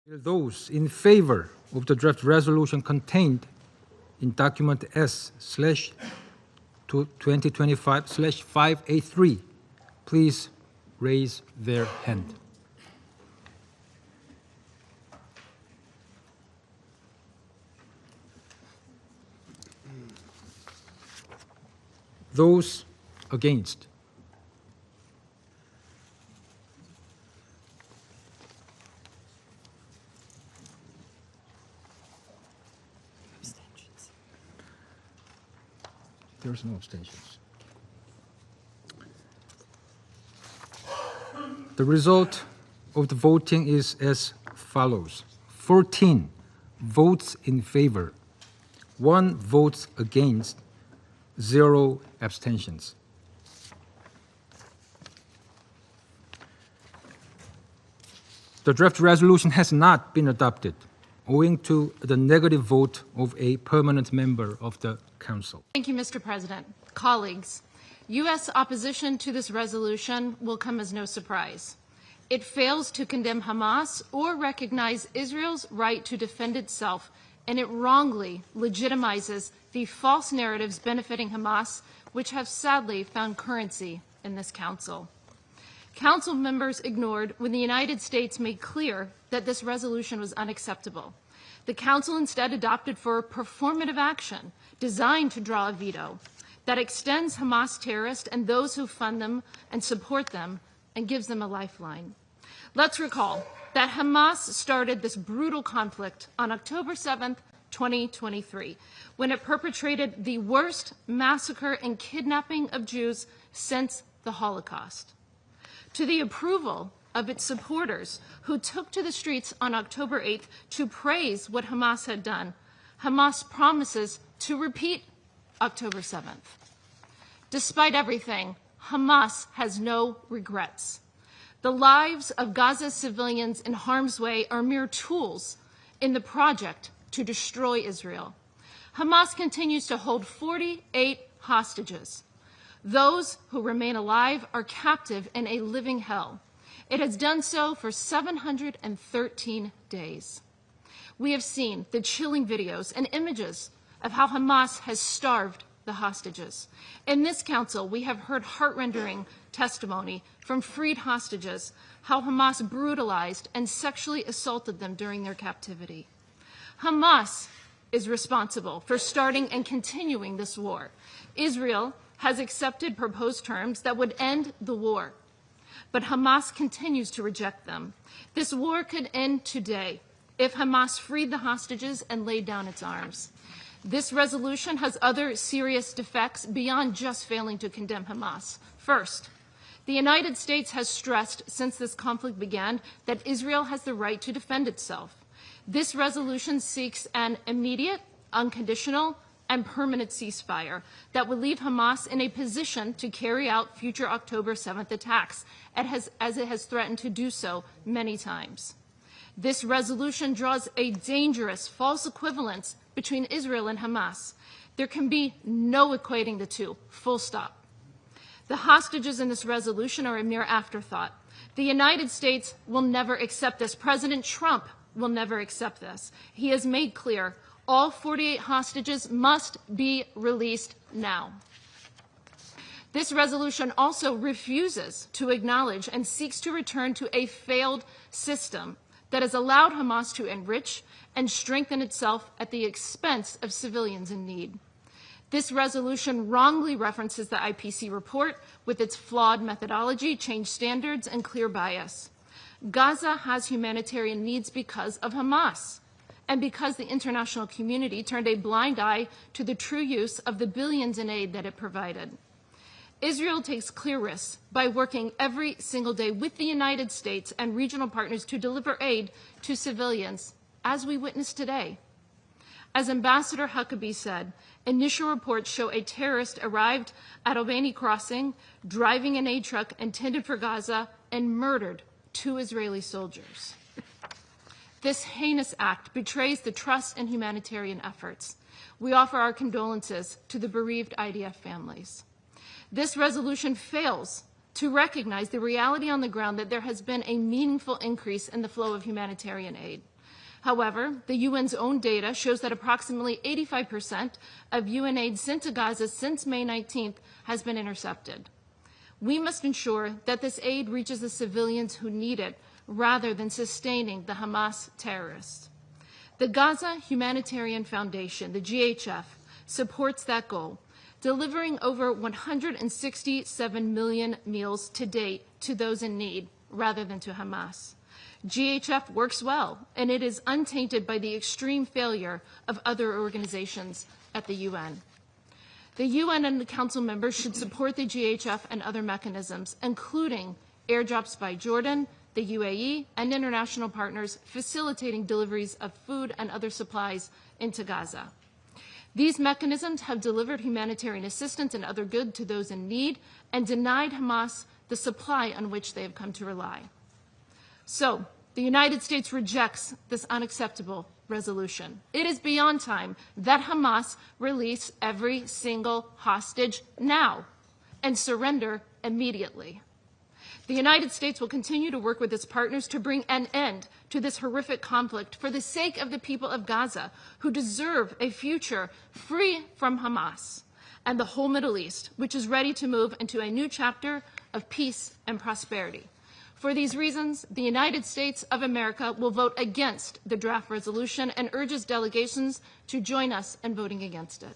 Those in favor of the draft resolution contained in document S/2025/583, please raise their hand. Those against? There's no abstentions. The result of the voting is as follows: 14 votes in favor, 1 votes against, 0 abstentions. The draft resolution has not been adopted, owing to the negative vote of a permanent member of the Council. Thank you, Mr. President. Colleagues, U.S. opposition to this resolution will come as no surprise. It fails to condemn Hamas or recognize Israel's right to defend itself, and it wrongly legitimizes the false narratives benefiting Hamas, which have sadly found currency in this Council. Council members ignored when the United States made clear that this resolution was unacceptable. The Council instead adopted for performative action designed to draw a veto that extends Hamas terrorists and those who fund them and support them and gives them a lifeline. Let's recall that Hamas started this brutal conflict on October 7th, 2023, when it perpetrated the worst massacre and kidnapping of Jews since the Holocaust. To the approval of its supporters who took to the streets on October 8th to praise what Hamas had done, Hamas promises to repeat October 7th. Despite everything, Hamas has no regrets. The lives of Gaza's civilians in harm's way are mere tools in the project to destroy Israel. Hamas continues to hold 48 hostages. Those who remain alive are captive in a living hell. It has done so for 713 days. We have seen the chilling videos and images of how Hamas has starved the hostages. In this Council, we have heard heart-rending testimony from freed hostages, how Hamas brutalized and sexually assaulted them during their captivity. Hamas is responsible for starting and continuing this war. Israel has accepted proposed terms that would end the war, but Hamas continues to reject them. This war could end today if Hamas freed the hostages and laid down its arms. This resolution has other serious defects beyond just failing to condemn Hamas. First, the United States has stressed since this conflict began that Israel has the right to defend itself. This resolution seeks an immediate, unconditional, and permanent ceasefire that would leave Hamas in a position to carry out future October 7th attacks, as it has threatened to do so many times. This resolution draws a dangerous false equivalence between Israel and Hamas. There can be no equating the two, full stop. The hostages in this resolution are a mere afterthought. The United States will never accept this. President Trump will never accept this. He has made clear all 48 hostages must be released now. This resolution also refuses to acknowledge and seeks to return to a failed system that has allowed Hamas to enrich and strengthen itself at the expense of civilians in need. This resolution wrongly references the IPC report with its flawed methodology, changed standards, and clear bias. Gaza has humanitarian needs because of Hamas, and because the international community turned a blind eye to the true use of the billions in aid that it provided. Israel takes clear risks by working every single day with the United States and regional partners to deliver aid to civilians, as we witnessed today. As Ambassador Huckabee said, initial reports show a terrorist arrived at Albany Crossing, driving an aid truck intended for Gaza, and murdered 2 Israeli soldiers. This heinous act betrays the trust in humanitarian efforts. We offer our condolences to the bereaved IDF families. This resolution fails to recognize the reality on the ground that there has been a meaningful increase in the flow of humanitarian aid. However, the UN's own data shows that approximately 85% of UN aid sent to Gaza since May 19th has been intercepted. We must ensure that this aid reaches the civilians who need it rather than sustaining the Hamas terrorists. The Gaza Humanitarian Foundation, the GHF, supports that goal, delivering over 167 million meals to date to those in need rather than to Hamas. GHF works well, and it is untainted by the extreme failure of other organizations at the UN. The UN and the Council members should support the GHF and other mechanisms, including airdrops by Jordan, the UAE, and international partners facilitating deliveries of food and other supplies into Gaza. These mechanisms have delivered humanitarian assistance and other goods to those in need and denied Hamas the supply on which they have come to rely. So, the United States rejects this unacceptable resolution. It is beyond time that Hamas release every single hostage now and surrender immediately. The United States will continue to work with its partners to bring an end to this horrific conflict for the sake of the people of Gaza, who deserve a future free from Hamas, and the whole Middle East, which is ready to move into a new chapter of peace and prosperity. For these reasons, the United States of America will vote against the draft resolution and urges delegations to join us in voting against it.